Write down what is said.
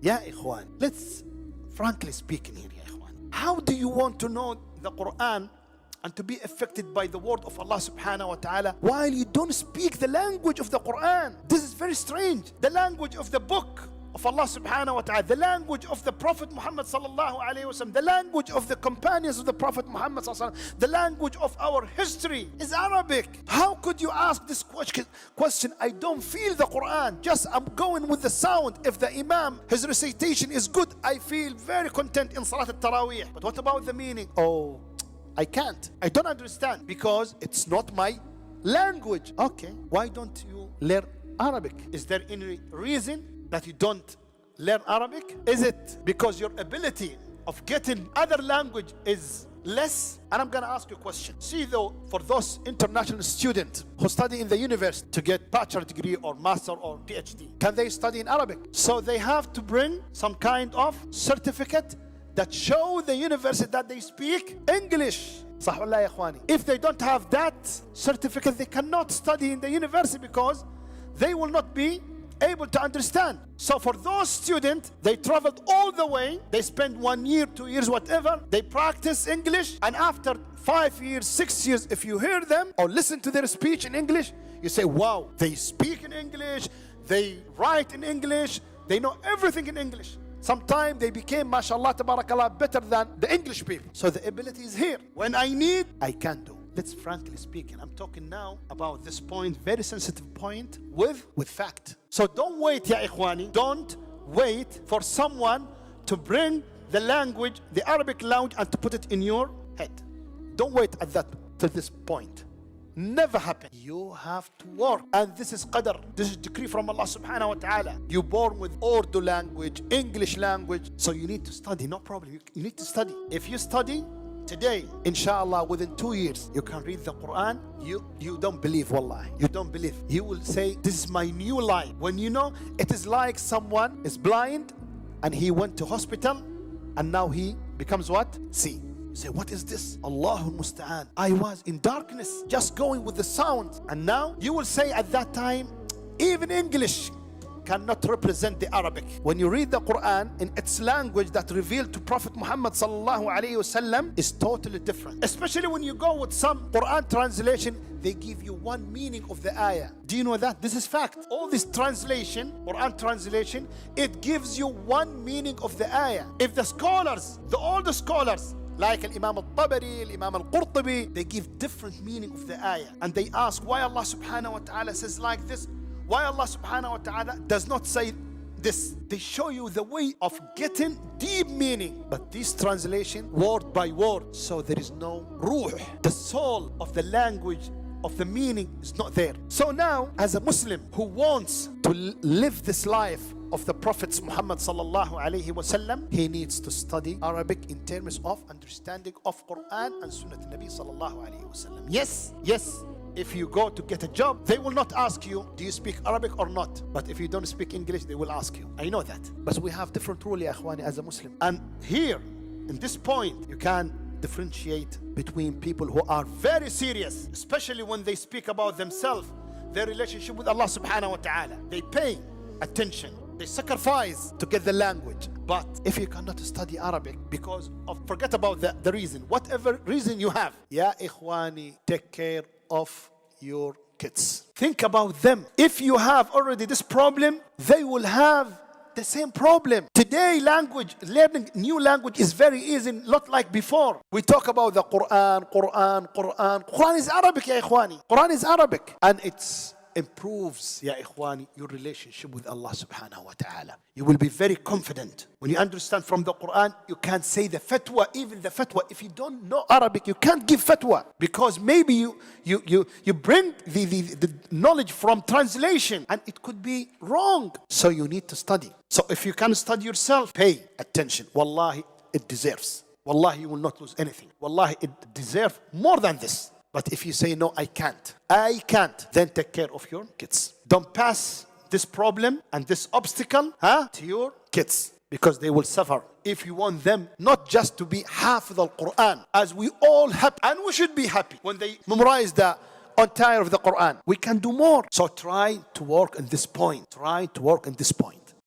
Ya ikhwan, let's frankly speaking here, ya ikhwan. How do you want to know the Quran and to be affected by the word of Allah subhanahu wa ta'ala while you don't speak the language of the Quran? This is very strange. The language of the book of Allah subhanahu wa ta'ala, the language of the Prophet Muhammad sallallahu alayhi wa sallam, the language of the companions of the Prophet Muhammad sallallahu alayhi wa sallam, the language of our history is Arabic. How could you ask this question? I don't feel the Quran, just I'm going with the sound. If the Imam, his recitation is good, I feel very content in Salat al-Taraweeh. But what about the meaning? Oh, I can't. I don't understand because it's not my language. Okay, why don't you learn Arabic? Is there any reason that you don't learn Arabic? Is it because your ability of getting other language is less? And I'm going to ask you a question. See though, for those international students who study in the university to get bachelor degree or master or PhD, can they study in Arabic? So they have to bring some kind of certificate that show the university that they speak English. صح ولا يا إخواني? If they don't have that certificate, they cannot study in the university because they will not be able to understand. So for those students, they traveled all the way, they spend 1 year, 2 years, whatever, they practice English, and after 5 years, 6 years, if you hear them or listen to their speech in English, you say, wow, they speak in English, they write in English, they know everything in English. Sometimes they became, mashallah, tabarakallah, better than the English people. So the ability is here. When I need, I can do. Let's frankly speak, and I'm talking now about this point, very sensitive point, with fact. So don't wait, ya ikhwani. Don't wait for someone to bring the language, the Arabic language, and to put it in your head. Don't wait at that till this point. Never happen. You have to work, and this is qadr. This is decree from Allah subhanahu wa ta'ala. You're born with Urdu language, English language, so you need to study. No problem. You need to study. If you study today, inshallah, within 2 years, you can read the Quran. You don't believe, wallahi. You don't believe. You will say, this is my new life. When you know, it is like someone is blind and he went to hospital and now he becomes what? See. You say, what is this? Allahul Musta'an. I was in darkness, just going with the sound. And now you will say at that time, even English cannot represent the Arabic. When you read the Quran in its language that revealed to Prophet Muhammad sallallahu alayhi wasallam is totally different. Especially when you go with some Quran translation, they give you one meaning of the ayah. Do you know that? This is fact. All this translation, Quran translation, it gives you one meaning of the ayah. If the scholars, the older scholars, like Imam al-Tabari, Imam al-Qurtubi, they give different meaning of the ayah. And they ask why Allah subhanahu wa ta'ala says like this. Why Allah subhanahu wa ta'ala does not say this. They show you the way of getting deep meaning. But this translation, word by word, so there is no ruh. The soul of the language, of the meaning is not there. So now, as a Muslim who wants to live this life of the Prophet Muhammad sallallahu alayhi wasallam, he needs to study Arabic in terms of understanding of Quran and Sunnah Nabi sallallahu alayhi wasallam. Yes, yes. If you go to get a job, they will not ask you, do you speak Arabic or not? But if you don't speak English, they will ask you. I know that. But we have different rule, ya akhwani, as a Muslim. And here, in this point, you can differentiate between people who are very serious, especially when they speak about themselves, their relationship with Allah subhanahu wa ta'ala. They pay attention. They sacrifice to get the language. But if you cannot study Arabic because of, forget about the reason, whatever reason you have, ya ikhwani, take care of your kids. Think about them. If you have already this problem, they will have the same problem. Today, learning new language is very easy, not like before. We talk about the Quran. Quran is Arabic, ya ikhwani. Quran is Arabic. And it's improves, ya ikhwani, your relationship with Allah subhanahu wa ta'ala. You will be very confident. When you understand from the Quran, you can say the fatwa, even the fatwa. If you don't know Arabic, you can't give fatwa. Because maybe you bring the knowledge from translation and it could be wrong. So you need to study. So if you can study yourself, pay attention. Wallahi, it deserves. Wallahi, you will not lose anything. Wallahi, it deserves more than this. But if you say, no, I can't, then take care of your kids. Don't pass this problem and this obstacle to your kids, because they will suffer. If you want them not just to be Hafiz al-Quran, as we all happy, and we should be happy when they memorize the entire of the Quran, we can do more. So try to work on this point. Try to work on this point.